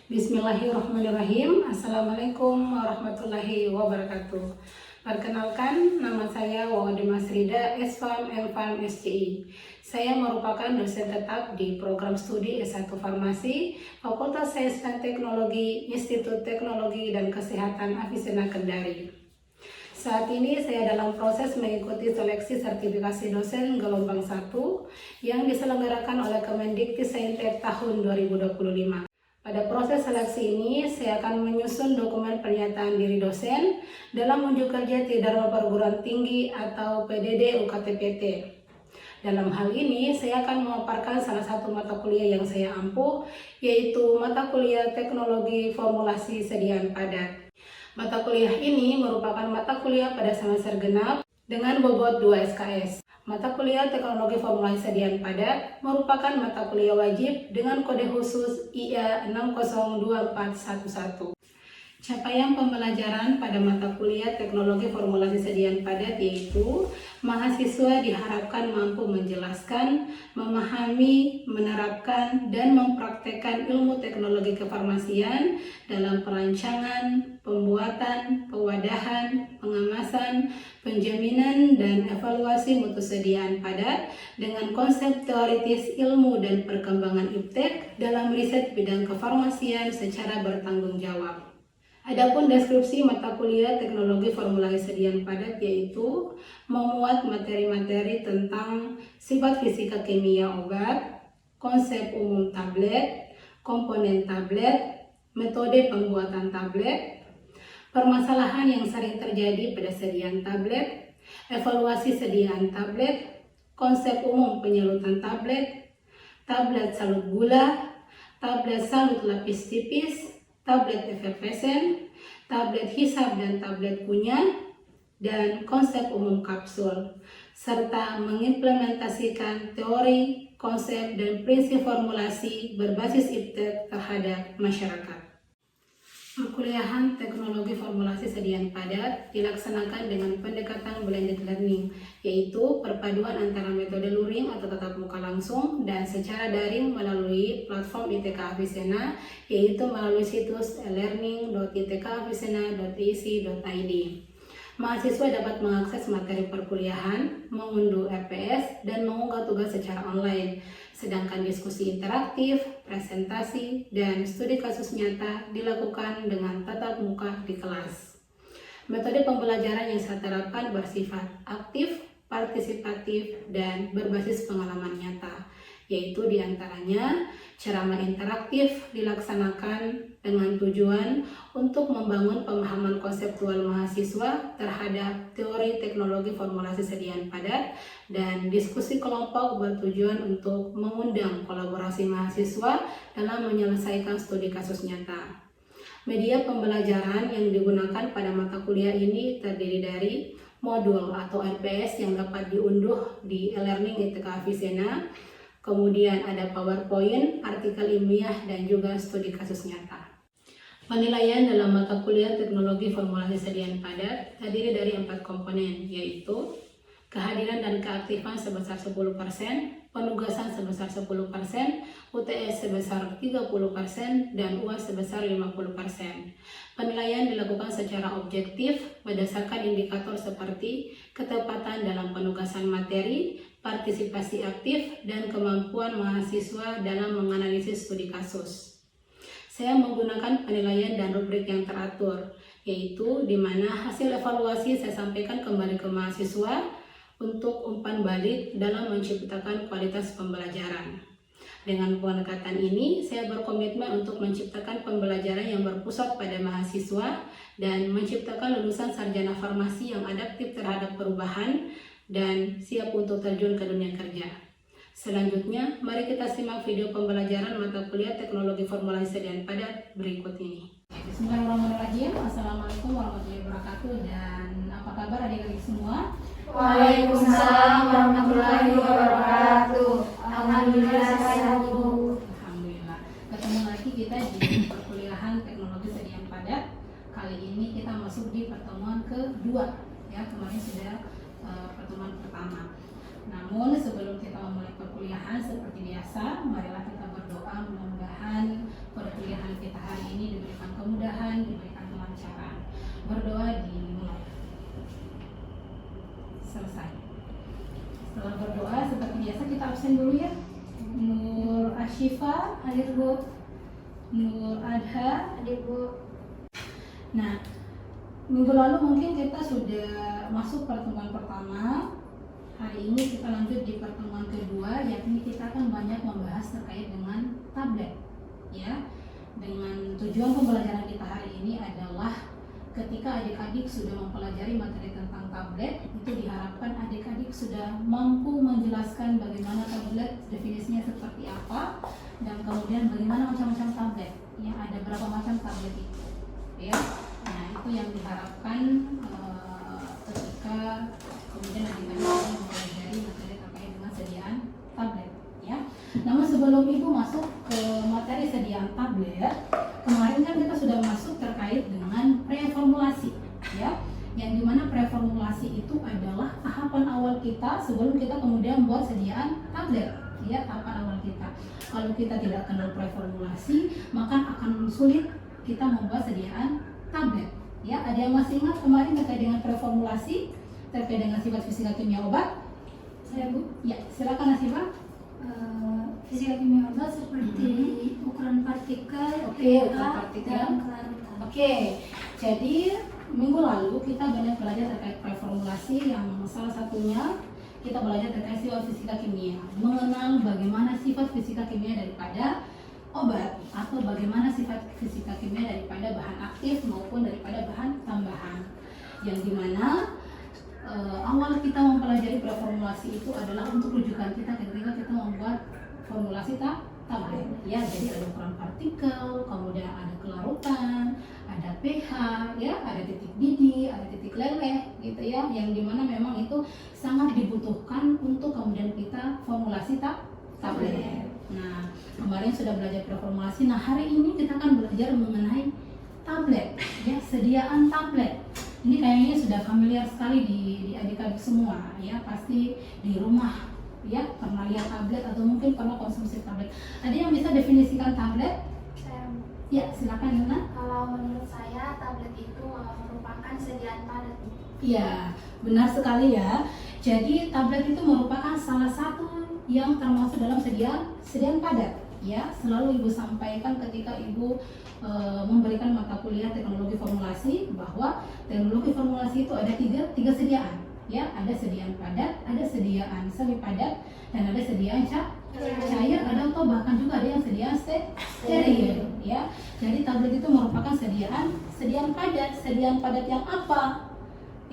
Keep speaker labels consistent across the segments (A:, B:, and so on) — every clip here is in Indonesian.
A: Bismillahirrahmanirrahim. Assalamualaikum warahmatullahi wabarakatuh. Perkenalkan, nama saya Wawade Masrida, S.Farm, M.Farm, SCI. Saya merupakan dosen tetap di program studi S1 Farmasi, Fakultas Sains dan Teknologi, Institut Teknologi dan Kesehatan Avicenna Kendari. Saat ini saya dalam proses mengikuti seleksi sertifikasi dosen gelombang 1 yang diselenggarakan oleh Kemendikti-Saintek tahun 2025. Pada proses seleksi ini, saya akan menyusun dokumen pernyataan diri dosen dalam unjuk kerja di Dharma Perguruan Tinggi atau PDD UKT-PT. Dalam hal ini, saya akan memaparkan salah satu mata kuliah yang saya ampuh, yaitu mata kuliah Teknologi Formulasi Sediaan Padat. Mata kuliah ini merupakan mata kuliah pada semester genap dengan bobot 2 SKS. Mata kuliah Teknologi Formulasi Sediaan Padat merupakan mata kuliah wajib dengan kode khusus IA 602411. Capaian pembelajaran pada mata kuliah Teknologi Formulasi Sediaan Padat yaitu mahasiswa diharapkan mampu menjelaskan, memahami, menerapkan, dan mempraktekkan ilmu teknologi kefarmasian dalam perancangan, pembuatan, pewadahan, pengemasan, penjaminan, dan evaluasi mutu sediaan padat dengan konsep teoritis ilmu dan perkembangan iptek dalam riset bidang kefarmasian secara bertanggung jawab. Adapun deskripsi mata kuliah Teknologi Formulasi Sediaan Padat yaitu memuat materi-materi tentang sifat fisika kimia obat, konsep umum tablet, komponen tablet, metode pembuatan tablet, permasalahan yang sering terjadi pada sediaan tablet, evaluasi sediaan tablet, konsep umum penyalutan tablet, tablet salut gula, tablet salut lapis tipis, tablet efervescen, tablet hisap dan tablet kunyah, dan konsep umum kapsul, serta mengimplementasikan teori, konsep, dan prinsip formulasi berbasis iptek terhadap masyarakat. Perkuliahan Teknologi Formulasi Sediaan Padat dilaksanakan dengan pendekatan blended learning, yaitu perpaduan antara metode luring atau tatap muka langsung dan secara daring melalui platform ITK Avicenna, yaitu melalui situs e-learning.itkaavicenna.ac.id. Mahasiswa dapat mengakses materi perkuliahan, mengunduh RPS, dan mengunggah tugas secara online. Sedangkan diskusi interaktif, presentasi, dan studi kasus nyata dilakukan dengan tatap muka di kelas. Metode pembelajaran yang saya terapkan bersifat aktif, partisipatif, dan berbasis pengalaman nyata, yaitu diantaranya ceramah interaktif dilaksanakan dengan tujuan untuk membangun pemahaman konseptual mahasiswa terhadap teori teknologi formulasi sediaan padat, dan diskusi kelompok bertujuan untuk mengundang kolaborasi mahasiswa dalam menyelesaikan studi kasus nyata. Media pembelajaran yang digunakan pada mata kuliah ini terdiri dari modul atau RPS yang dapat diunduh di e-learning ITK Avicenna, kemudian ada PowerPoint, artikel ilmiah, dan juga studi kasus nyata. Penilaian dalam mata kuliah Teknologi Formulasi Sediaan Padat terdiri dari 4 komponen, yaitu kehadiran dan keaktifan sebesar 10%, penugasan sebesar 10%, UTS sebesar 30%, dan UAS sebesar 50%. Penilaian dilakukan secara objektif berdasarkan indikator seperti ketepatan dalam penugasan materi, partisipasi aktif, dan kemampuan mahasiswa dalam menganalisis studi kasus. Saya menggunakan penilaian dan rubrik yang teratur, yaitu di mana hasil evaluasi saya sampaikan kembali ke mahasiswa untuk umpan balik dalam menciptakan kualitas pembelajaran. Dengan pendekatan ini, saya berkomitmen untuk menciptakan pembelajaran yang berpusat pada mahasiswa dan menciptakan lulusan sarjana farmasi yang adaptif terhadap perubahan dan siap untuk terjun ke dunia kerja. Selanjutnya, mari kita simak video pembelajaran mata kuliah Teknologi Formulasi Sediaan Padat berikut ini. Bismillahirrahmanirrahim. Assalamualaikum warahmatullahi wabarakatuh. Dan apa kabar adik-adik semua?
B: Waalaikumsalam warahmatullahi wabarakatuh. Alhamdulillah sehat Bu.
A: Alhamdulillah. Ketemu lagi kita di perkuliahan Teknologi Sediaan Padat. Kali ini kita masuk di pertemuan kedua. Ya, kemarin sudah pertemuan pertama. Namun sebelum kita memulai perkuliahan seperti biasa, marilah kita berdoa mudah-mudahan perkuliahan kita hari biasa kita absen dulu ya. Nur Ashifa,
B: Hadir Bu.
A: Nur Adha.
B: Hadir Bu.
A: Nah, minggu lalu mungkin kita sudah masuk pertemuan pertama. Hari ini kita lanjut di pertemuan kedua, yakni kita akan banyak membahas terkait dengan tablet, ya. Dengan tujuan pembelajaran kita hari ini adalah ketika adik-adik sudah mempelajari materi tentang tablet, itu diharapkan adik-adik sudah mampu menjelaskan bagaimana tablet, definisinya seperti apa, dan kemudian bagaimana macam-macam tablet, ya. Ada berapa macam tablet itu, ya. Nah, itu yang diharapkan ketika kemudian adik-adik mempelajari materi terkait dengan sediaan tablet, ya. Namun sebelum Ibu masuk ke materi sediaan tablet, kemarin kan kita sudah masuk terkait dengan preformulasi, ya. Yang dimana preformulasi itu adalah tahapan awal kita sebelum kita kemudian buat sediaan tablet, ya, tahapan awal kita. Kalau kita tidak kenal preformulasi, maka akan sulit kita membuat sediaan tablet, ya. Ada yang masih ingat kemarin terkait dengan preformulasi terkait dengan sifat fisika kimia obat?
B: Saya Bu.
A: Ya, silakan Nasibah.
B: Fisika kimia obat seperti ukuran partikel,
A: Oke, ukuran
B: pH,
A: partikel.
B: dan kelarutan.
A: Oke, jadi minggu lalu kita banyak belajar terkait preformulasi, yang salah satunya kita belajar terkait sifat fisika kimia, mengenal bagaimana sifat fisika kimia daripada obat atau bagaimana sifat fisika kimia daripada bahan aktif maupun daripada bahan tambahan, yang dimana awal kita mempelajari preformulasi itu adalah untuk rujukan kita ketika kita membuat formulasi tablet, ya. Jadi ada ukuran partikel, kemudian ada kelarutan, ada pH, ya, ada titik didih, ada titik leleh, gitu ya, yang dimana memang itu sangat dibutuhkan untuk kemudian kita formulasi tablet. Nah, kemarin sudah belajar preformulasi. Nah, hari ini kita akan belajar mengenai tablet, ya, sediaan tablet. Ini kayaknya sudah familiar sekali di adik-adik semua, ya, pasti di rumah, ya, pernah lihat tablet atau mungkin pernah konsumsi tablet. Ada yang bisa definisikan tablet?
B: Saya Bu.
A: Ya, silakan Yuna.
B: Kalau menurut saya tablet itu merupakan sediaan padat.
A: Iya, benar sekali ya. Jadi tablet itu merupakan salah satu yang termasuk dalam sediaan padat, ya. Selalu Ibu sampaikan ketika Ibu memberikan mata kuliah teknologi formulasi bahwa teknologi formulasi itu ada tiga sediaan, ya. Ada sediaan padat, ada sediaan semi padat, dan ada sediaan cair, ada atau bahkan juga ada yang sediaan steril, ya. Jadi tablet itu merupakan sediaan padat. Sediaan padat yang apa?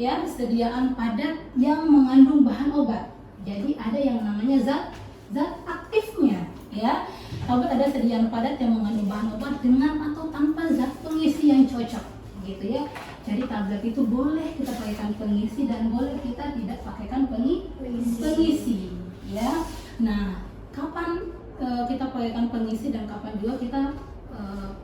A: Ya, sediaan padat yang mengandung bahan obat. Jadi ada yang namanya zat aktifnya, ya. Tablet ada sediaan padat yang mengandung bahan obat dengan atau tanpa zat pengisi yang cocok, gitu ya. Jadi tablet itu boleh kita pakaikan pengisi dan boleh kita tidak pakaikan pengisi, ya. Nah, kapan kita pakaikan pengisi dan kapan juga kita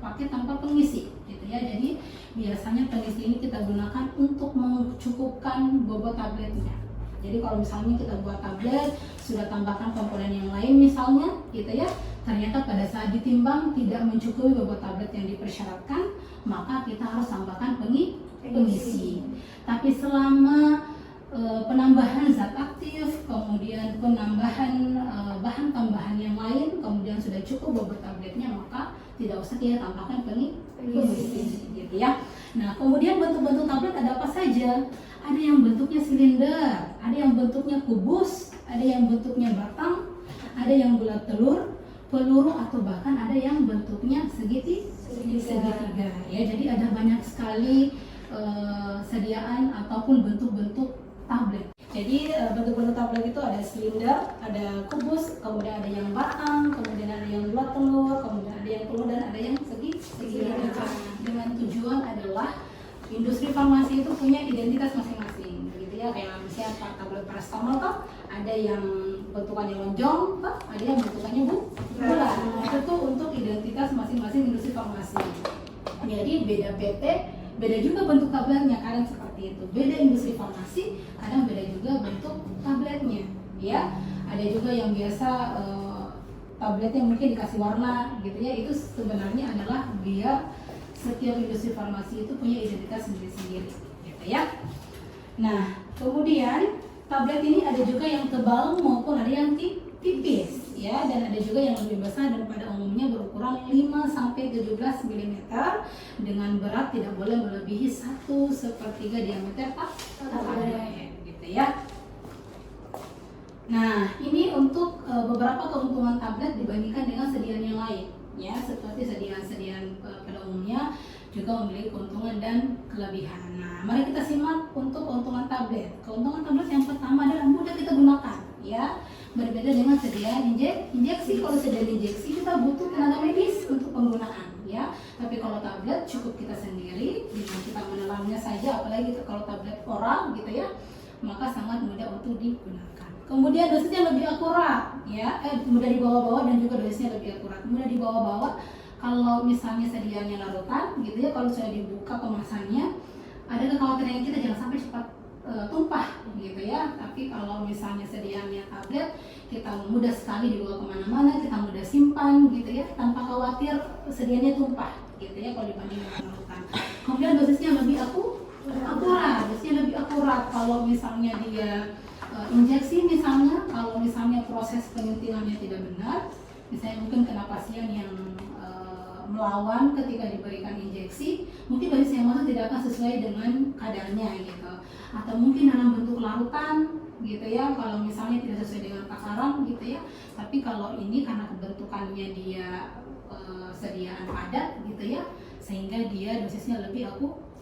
A: pakai tanpa pengisi, gitu ya. Jadi biasanya pengisi ini kita gunakan untuk mencukupkan bobot tabletnya. Jadi kalau misalnya kita buat tablet, sudah tambahkan komponen yang lain misalnya, gitu ya, ternyata pada saat ditimbang tidak mencukupi bobot tablet yang dipersyaratkan, maka kita harus tambahkan pengisi. Tapi selama penambahan zat aktif, kemudian penambahan bahan tambahan yang lain, kemudian sudah cukup bobot tabletnya, maka tidak usah kita tambahkan pengisi, gitu ya. Nah, kemudian bentuk-bentuk tablet ada apa saja? Ada yang bentuknya silinder, ada yang bentuknya kubus, ada yang bentuknya batang, ada yang bulat telur, peluru, atau bahkan ada yang bentuknya segitiga. Ya, jadi ada banyak sekali sediaan ataupun bentuk-bentuk tablet. Jadi bentuk-bentuk tablet itu ada silinder, ada kubus, kemudian ada yang batang, kemudian ada yang bulat telur, kemudian ada yang peluru, dan ada yang segitiga. Dengan tujuan adalah industri farmasi itu punya identitas masing-masing, gitu ya. Kayak misalnya tablet paracetamol toh, ada yang bentukannya lonjong toh, ada yang bentukannya bulat. Itu tuh untuk identitas masing-masing industri farmasi. Jadi beda PT, beda juga bentuk tabletnya, kadang seperti itu. Beda industri farmasi, kadang beda juga bentuk tabletnya, ya. Ada juga yang biasa tabletnya mungkin dikasih warna, gitu ya. Itu sebenarnya adalah biar setiap industri farmasi itu punya identitas sendiri-sendiri, gitu ya. Nah, kemudian tablet ini ada juga yang tebal maupun ada yang ya, dan ada juga yang lebih besar dan pada umumnya berukuran 5 sampai 17 mm dengan berat tidak boleh melebihi 1/3 diameter tablet gitu ya. Nah, ini untuk beberapa keuntungan tablet dibandingkan dengan sediaan yang lain ya, seperti sediaan-sediaan pada umumnya juga memiliki keuntungan dan kelebihan. Nah, mari kita simak untuk keuntungan tablet. Keuntungan tablet yang pertama adalah mudah kita gunakan ya. Berbeda dengan sediaan injeksi. Kalau sediaan injeksi kita butuh tenaga medis untuk penggunaan ya. Tapi kalau tablet cukup kita sendiri, dengan kita menelannya saja, apalagi kalau tablet oral gitu ya, maka sangat mudah untuk digunakan. Kemudian dosisnya lebih akurat ya, mudah dibawa-bawa dan juga dosisnya lebih akurat. Mudah dibawa-bawa kalau misalnya sediaannya larutan gitu ya, kalau sudah dibuka kemasannya ada kekhawatiran kita jangan sampai cepat tumpah gitu ya. Tapi kalau misalnya sediaannya tablet, kita mudah sekali dibawa kemana-mana, kita mudah simpan gitu ya, tanpa khawatir sediaannya tumpah gitu ya kalau dibanding dengan larutan. Kemudian dosisnya lebih akurat, dosisnya lebih akurat. Kalau misalnya dia injeksi misalnya, kalau misalnya proses penyuntikannya tidak benar, misalnya mungkin kena pasien yang melawan ketika diberikan injeksi, mungkin dosis yang masuk tidak akan sesuai dengan kadarnya gitu, atau mungkin dalam bentuk larutan gitu ya, kalau misalnya tidak sesuai dengan takaran gitu ya. Tapi kalau ini karena kebentukannya dia sediaan padat gitu ya, sehingga dia dosisnya lebih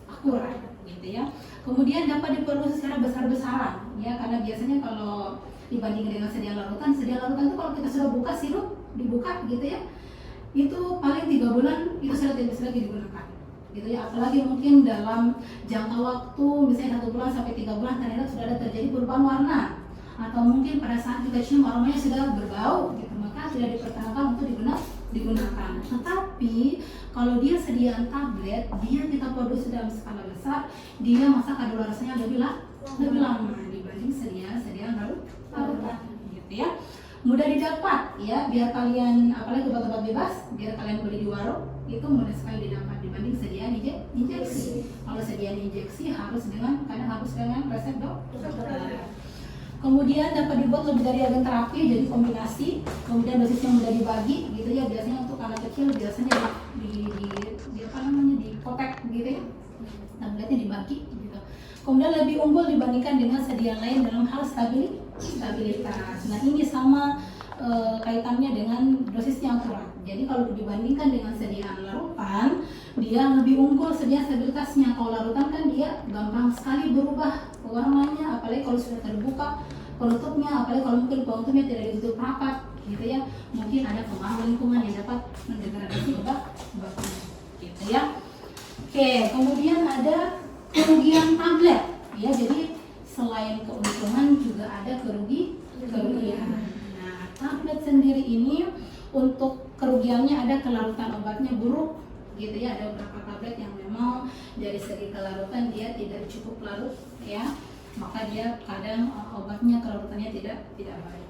A: akurat gitu ya. Kemudian dapat diproduksi secara besar-besaran ya, karena biasanya kalau dibandingkan dengan sediaan larutan itu kalau kita sudah buka sirup, dibuka gitu ya, itu paling 3 bulan itu sudah tidak bisa lagi digunakan gitu ya. Apalagi mungkin dalam jangka waktu misalnya 1 bulan sampai 3 bulan ternyata sudah ada terjadi perubahan warna, atau mungkin pada saat kita cium aromanya sudah berbau gitu, maka tidak diperkenankan untuk digunakan. Tetapi kalau dia sediaan tablet, dia kita produksi dalam skala besar, dia masa kadaluarsanya lebih lama dibanding sediaan larutan gitu ya. Mudah didapat ya, biar kalian, apalagi obat-obat bebas, biar kalian beli di warung itu mudah sekali didapat dibanding sediaan injeksi. Kalau sediaan injeksi kadang harus dengan resep dokter. Kemudian dapat dibuat lebih dari agen terapi, jadi kombinasi. Kemudian dosisnya mudah dibagi gitu ya, biasanya untuk anak kecil biasanya dipotek gitu ya, tabletnya dibagi gitu. Kemudian lebih unggul dibandingkan dengan sediaan lain dalam hal stabilitas. Nah, ini sama kaitannya dengan dosisnya akurat. Jadi kalau dibandingkan dengan sediaan larutan, dia lebih unggul sediaan stabilitasnya. Kalau larutan kan dia gampang sekali berubah warnanya, apalagi kalau sudah terbuka penutupnya, apalagi kalau mungkin penutupnya tidak ditutup rapat gitu ya, mungkin ada pengaruh lingkungan yang dapat mendegradasi obatnya gitu ya. Oke, kemudian ada kerugian tablet ya, jadi selain keuntungan juga ada kerugian. Nah, tablet sendiri ini untuk kerugiannya ada kelarutan obatnya buruk gitu ya, ada beberapa tablet yang memang dari segi kelarutan dia tidak cukup larut ya, maka dia kadang obatnya kelarutannya tidak baik.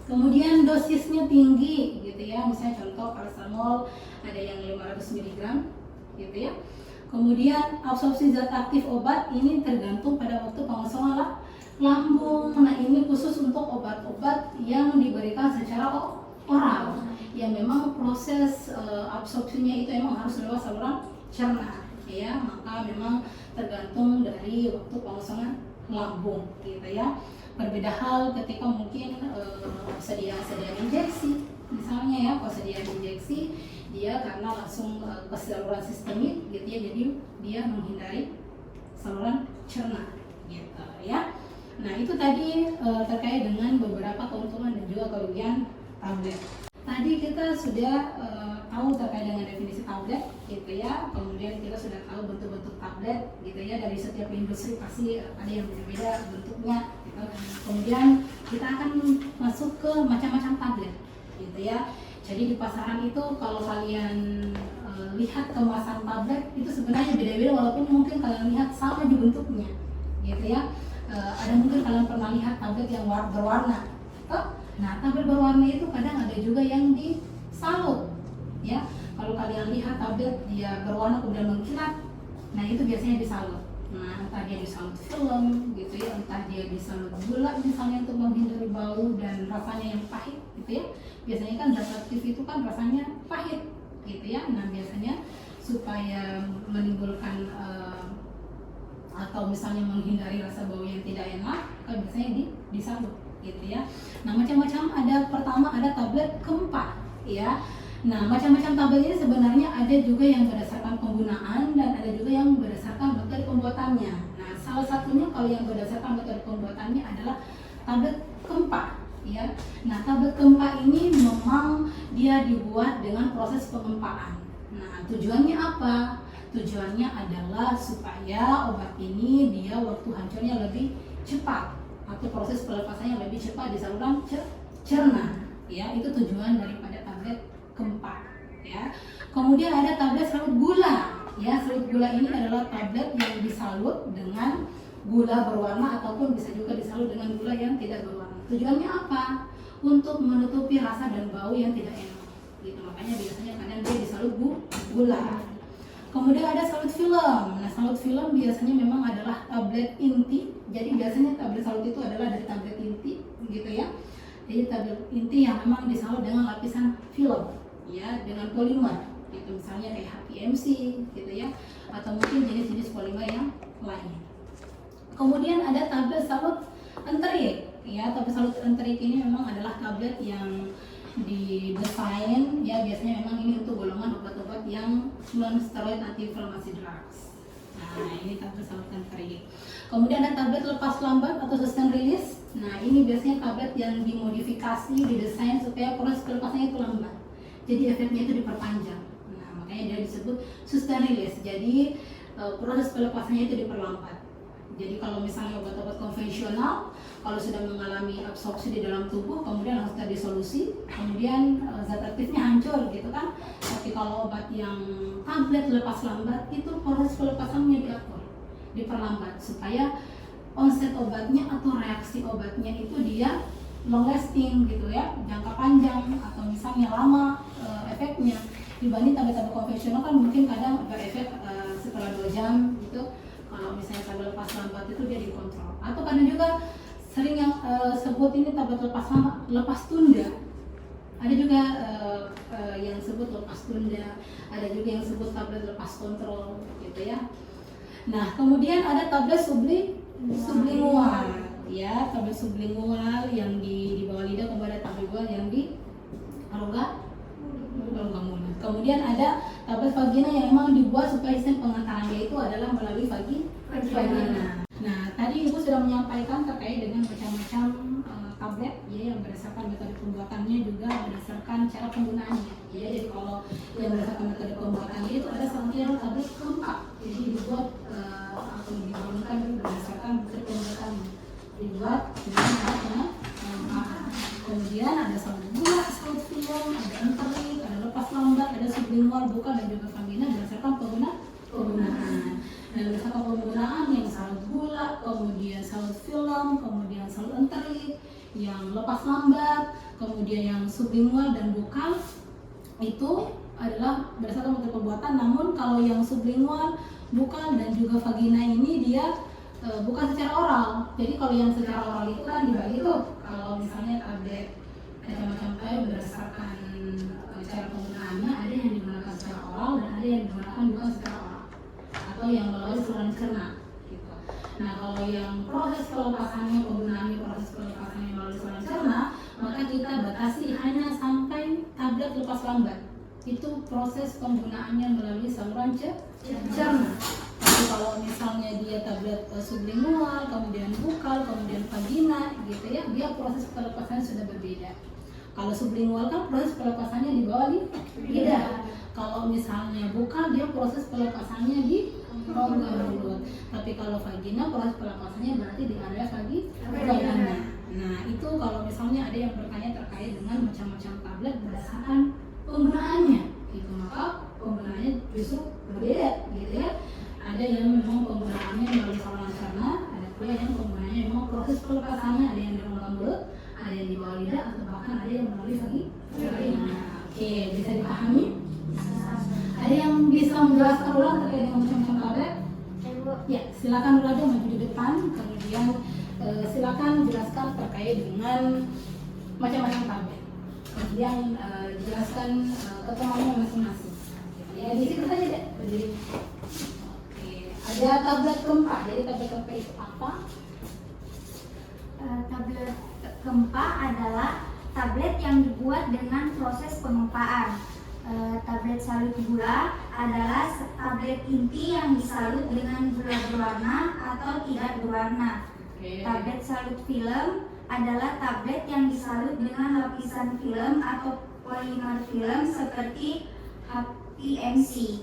A: Kemudian dosisnya tinggi gitu ya, misalnya contoh paracetamol ada yang 500 mg gitu ya. Kemudian absorpsi zat aktif obat ini tergantung pada waktu pengosongan lambung. Nah, ini khusus untuk obat-obat yang diberikan secara oral, yang memang proses absorpsinya itu memang harus lewat saluran cerna ya, maka memang tergantung dari waktu pengosongan lambung gitu ya. Berbeda hal ketika mungkin sediaan injeksi misalnya ya, kalau sediaan injeksi dia karena langsung ke saluran sistemik gitu ya, jadi dia menghindari saluran cerna gitu ya. Nah, itu tadi terkait dengan beberapa keuntungan dan juga kerugian tablet. Tadi kita sudah tahu terkait dengan definisi tablet gitu ya, kemudian kita sudah tahu bentuk-bentuk tablet gitu ya, dari setiap industri pasti ada yang berbeda bentuknya gitu. Kemudian kita akan masuk ke macam-macam tablet gitu ya. Jadi di pasaran itu kalau kalian lihat kemasan tablet itu sebenarnya beda-beda, walaupun mungkin kalian lihat sama di bentuknya gitu ya. Ada mungkin kalian pernah lihat tablet yang berwarna gitu. Nah, tablet berwarna itu kadang ada juga yang disalut ya. Kalau kalian lihat tablet dia berwarna kemudian mengkilat, nah itu biasanya disalut Nah, entah dia disalut film gitu ya, entah dia disalut gula misalnya untuk menghindari bau dan rasanya yang pahit gitu ya. Biasanya kan zat aktif itu kan rasanya pahit gitu ya. Nah, biasanya supaya menimbulkan atau misalnya menghindari rasa bau yang tidak enak, kan biasanya disalut gitu ya. Nah, macam-macam, ada pertama ada tablet kempa ya. Nah, macam-macam tablet ini sebenarnya ada juga yang berdasarkan penggunaan dan ada juga yang berdasarkan metode pembuatannya. Nah, salah satunya kalau yang berdasarkan metode pembuatannya adalah tablet kempa ya. Nah, tablet kempa ini memang dia dibuat dengan proses pengempaan. Nah, tujuannya apa? Tujuannya adalah supaya obat ini dia waktu hancurnya lebih cepat atau proses pelepasannya lebih cepat di saluran cerna ya. Itu tujuan daripada tablet kempa ya. Kemudian ada tablet salut gula ya. Salut gula ini adalah tablet yang disalut dengan gula berwarna ataupun bisa juga disalut dengan gula yang tidak berwarna. Tujuannya apa? Untuk menutupi rasa dan bau yang tidak enak gitu. Makanya biasanya kadang dia disalut gula. Kemudian ada salut film. Nah, salut film biasanya memang adalah tablet inti. Jadi biasanya tablet salut itu adalah dari tablet inti gitu ya. Jadi tablet inti yang memang disalut dengan lapisan film ya, dengan polimer gitu, misalnya kayak HPMC gitu ya, atau mungkin jenis-jenis polimer yang lain. Kemudian ada tablet salut enterik ya. Tablet salut enterik ini memang adalah tablet yang didesain ya, biasanya memang ini untuk golongan obat-obat yang non steroid anti-inflammasi drugs. Nah, ini tablet salut enterik. Kemudian ada tablet lepas lambat atau sustained release. Nah, ini biasanya tablet yang dimodifikasi, didesain supaya proses pelepasannya itu lambat. Jadi efeknya itu diperpanjang. Nah, makanya dia disebut sustained release. Jadi proses pelepasannya itu diperlambat. Jadi kalau misalnya obat-obat konvensional, kalau sudah mengalami absorpsi di dalam tubuh, kemudian langsung terdisolusi, kemudian zat aktifnya hancur gitu kan. Tapi kalau obat yang tablet lepas lambat, itu proses pelepasannya diatur, diperlambat supaya onset obatnya atau reaksi obatnya itu dia long lasting gitu ya, jangka panjang atau misalnya lama efeknya dibanding tablet-tablet konvensional kan mungkin kadang berefek setelah 2 jam gitu. Kalau misalnya tablet lepas lambat itu dia dikontrol. Atau kadang juga sering yang sebut ini tablet lepas tunda. Ada juga yang sebut lepas tunda, ada juga yang sebut tablet lepas kontrol gitu ya. Nah, kemudian ada tablet sublingual ya, tablet sublingual yang di bawah lidah, kemudian ada tablet sublingual yang di rongga mulut. Kemudian ada tablet vagina yang memang dibuat supaya sistem pengantarannya itu adalah melalui vagina. Nah, tadi Ibu sudah menyampaikan terkait dengan macam-macam tablet ya, yang berdasarkan metode pembuatannya juga berdasarkan cara penggunaannya. Ya, jadi kalau yang berdasarkan metode pembuatannya itu ada seperti tablet kempa. Jadi dibuat atau dibangunkan berdasarkan metode pembuatannya. Dibuat dengan cara pengempaan. Kemudian ada salut gula, salut film, ada enterik, ada lepas lambat, ada sublingual, buka dan juga vagina berdasarkan penggunaan. Dan berdasarkan penggunaan yang salut gula, kemudian salut film, kemudian salut enterik, yang lepas lambat, kemudian yang sublingual dan bukal itu adalah berdasarkan metode pembuatan. Namun kalau yang sublingual, bukal dan juga vagina ini dia bukan secara oral. Jadi kalau yang secara oral itu kan dibagi tuh. Kalau misalnya tablet macam-macam kayak berdasarkan cara penggunaannya, ada yang digunakan secara oral dan ada yang digunakan bukan secara oral atau yang melalui saluran cerna gitu. Nah, kalau yang proses pelepasannya, penggunaannya proses pelepasannya melalui saluran cerna, maka kita batasi hanya sampai tablet lepas lambat. Itu proses penggunaannya melalui saluran cerna. Tapi kalau misalnya dia tablet sublingual, kemudian bukal, kemudian vagina gitu ya, dia proses pelepasannya sudah berbeda. Kalau sublingual kan proses pelepasannya di bawah lidah. Kalau misalnya bukal, dia proses pelepasannya di rongga mulut. Tapi kalau vagina, proses pelepasannya berarti di area vagina. Nah, itu kalau misalnya ada yang bertanya terkait dengan macam-macam tablet berdasarkan penggunaannya gitu, maka penggunaannya justru berbeda gitu ya. Ada yang memang penggunaannya melalui saluran cerna, ada pula yang penggunaannya memang proses pelepasannya, ada yang di rongga mulut, ada yang di bawah lidah, atau bahkan ada yang melalui vagina. Oke, bisa dipahami? Ada yang bisa menjelaskan ulang terkait dengan macam-macam tablet? Ya. silakan Nur Hada maju di depan, kemudian silakan jelaskan terkait dengan macam-macam tablet. Kemudian dijelaskan ketemuannya masing-masing. Ya, di situ saja deh berdiri. Oke, ada tablet Gempa. Jadi tablet Gempa itu apa?
B: Tablet Gempa adalah tablet yang dibuat dengan proses pengempaan. Tablet salut gula adalah tablet inti yang disalut dengan gula berwarna atau tidak berwarna. Tablet salut film adalah tablet yang disalut dengan lapisan film atau polimer film seperti HPMC.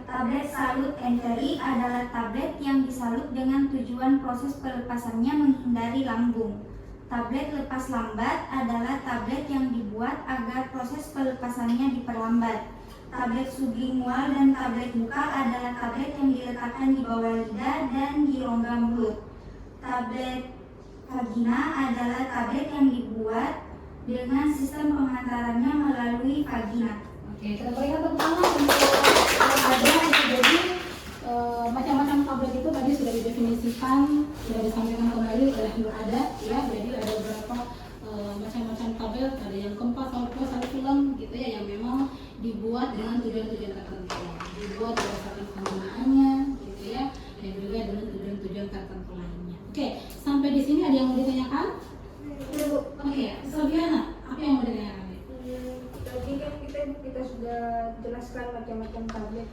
B: Tablet salut enterik adalah tablet yang disalut dengan tujuan proses pelepasannya menghindari lambung. Tablet lepas lambat adalah tablet yang dibuat agar proses pelepasannya diperlambat. Tablet sublingual dan tablet bukal adalah tablet yang diletakkan di bawah lidah dan di rongga mulut. Tablet vagina adalah tablet yang dibuat dengan sistem pengantarannya melalui vagina.
A: Oke, kita berikan tepuk tangan untuk ada. Jadi macam-macam tablet itu tadi sudah didefinisikan, sudah disampaikan kembali oleh Nur Hada, ya. Jadi ada beberapa macam-macam tablet, ada yang Gempa, salut film, gitu ya, yang memang dibuat dengan tujuan-tujuan tertentu, dibuat berdasarkan penggunaannya, gitu ya, dan juga dengan tujuan-tujuan tertentu lainnya. Oke, sampai di sini ada yang mau ditanyakan? Oke, Selviana, apa yang mau ditanyakan?
C: Tadi kan kita sudah jelaskan macam-macam tablet.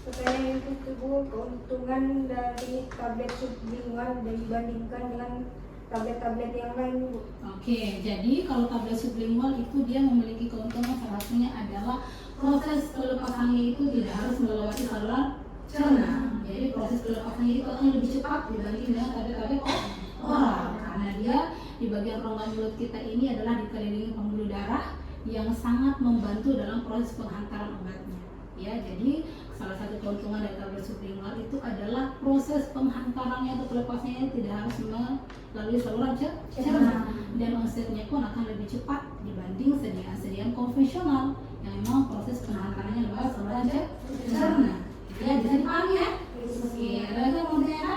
C: Pertanyaan yang kedua, keuntungan dari tablet sublingual dibandingkan dengan tablet-tablet yang lain, Bu.
A: Oke, jadi kalau tablet sublingual itu dia memiliki keuntungan, salah satunya adalah proses pelepasannya itu tidak harus melewati saluran cerna. Jadi proses pelepasannya itu akan lebih cepat dibanding dengan tablet-tablet oral, karena dia di bagian rongga mulut kita ini adalah dikelilingi pembuluh darah yang sangat membantu dalam proses penghantaran obatnya. Ya, jadi salah satu keuntungan dari tablet sublingual itu adalah proses penghantarannya atau pelepasnya tidak harus melalui saluran cerna, dan onsetnya pun akan lebih cepat dibanding sediaan konvensional yang memang proses penghantarannya lewat saluran cerna. Ya, bisa dipahami ya? Oke, ada lagi yang mau ditanya?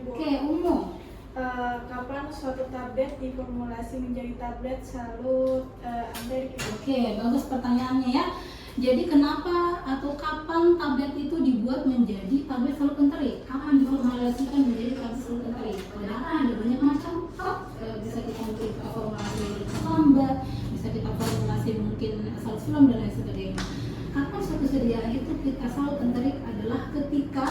A: Oke, umum.
C: Kapan suatu tablet diformulasi menjadi tablet salut enterik?
A: Oke, bagus pertanyaannya ya. Jadi kenapa atau kapan tablet itu dibuat menjadi tablet salut enterik? Kapan diformulasikan menjadi tablet salut enterik? Karena ada banyak macam bisa kita mungkin formulasi lambat, bisa kita formulasi mungkin salut film dan lain sebagainya. Kapan suatu sediaan itu kita salut enterik adalah ketika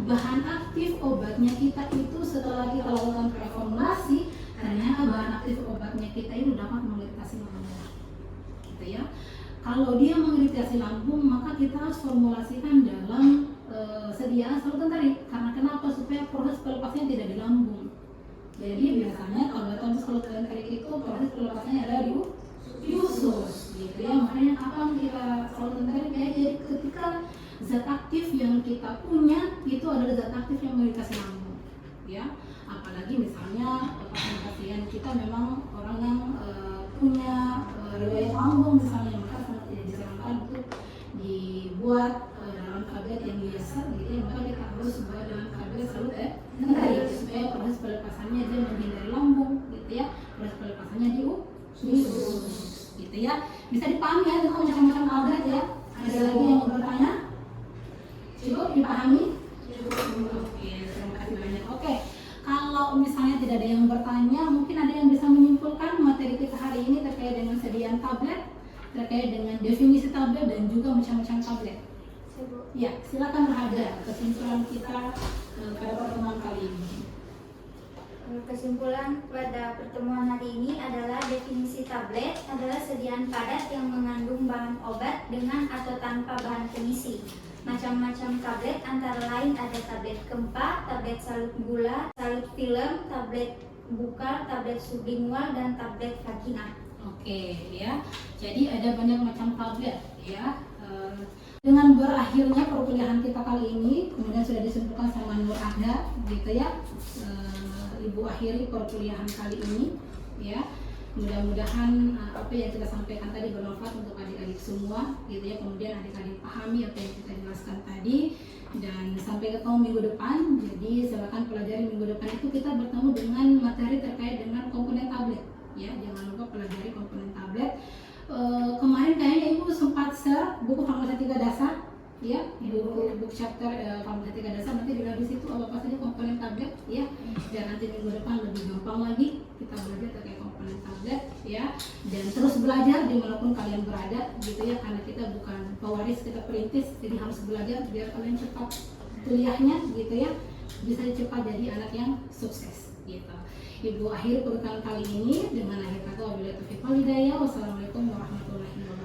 A: bahan aktif obatnya kita itu setelah kita lakukan preformulasi, ternyata bahan aktif obatnya kita itu dapat mengiritasi lambung, gitu ya. Kalau dia mengiritasi lambung, maka kita harus formulasikan dalam sediaan salut enterik. Karena kenapa? Supaya proses pelepasnya tidak di lambung. Jadi biasanya kalau salut enterik itu proses pelepasnya ada di usus, gitu ya. Makanya kapan kita salut enterik ya? Jadi ketika zat aktif yang kita punya itu adalah zat aktif yang mengiritasi lambung, ya. Apalagi misalnya pasien-pasien kita memang orang yang punya riwayat lambung misalnya, maka sangat tidak disarankan untuk dibuat dalam tablet yang biasa, gitu ya. Maka kita harus buat dalam tablet salut enterik supaya proses pelepasannya dia menghindari lambung, gitu ya. Proses pelepasannya di usus, gitu ya. Bisa dipahami ya tentang macam-macam tablet ya. Ada lagi yang mau bertanya? Cukup dipahami? Oke, terima kasih banyak. Oke, kalau misalnya tidak ada yang bertanya, mungkin ada yang bisa menyimpulkan materi kita hari ini terkait dengan sediaan tablet, terkait dengan definisi tablet dan juga macam-macam tablet. Ya, silakan Rahada kesimpulan kita pada pertemuan kali ini.
B: Kesimpulan pada pertemuan hari ini adalah definisi tablet adalah sediaan padat yang mengandung bahan obat dengan atau tanpa bahan pengisi. Macam-macam tablet antara lain ada tablet Gempa, tablet salut gula, salut film, tablet bukal, tablet sublingual, dan tablet vagina.
A: Oke ya, jadi ada banyak macam tablet ya. Dengan berakhirnya perkuliahan kita kali ini, kemudian sudah disimpulkan sama Nur Hada, gitu ya. Ibu akhiri perkuliahan kali ini, ya. Mudah-mudahan apa yang kita sampaikan tadi bermanfaat untuk adik-adik semua gitu ya, kemudian adik-adik pahami apa yang kita jelaskan tadi, dan sampai ketemu minggu depan. Jadi silakan pelajari minggu depan itu kita bertemu dengan materi terkait dengan komponen tablet ya, jangan lupa pelajari komponen tablet. Kemarin kayaknya ibu sempat share buku Farmasetika Dasar ya, buku chapter Farmasetika Dasar, nanti dilihat di situ apa saja komponen tablet ya, dan nanti minggu depan lebih gampang lagi kita belajar terkait komponen tablet ya, dan terus belajar dimanapun kalian berada gitu ya, karena kita bukan pewaris, kita perintis, jadi harus belajar biar kalian cepat kuliahnya gitu ya, bisa cepat jadi anak yang sukses gitu. Ibu akhir pertemuan kali ini dengan akhir kata wabillahi taufiq wal hidayah. Wassalamualaikum warahmatullahi wabarakatuh.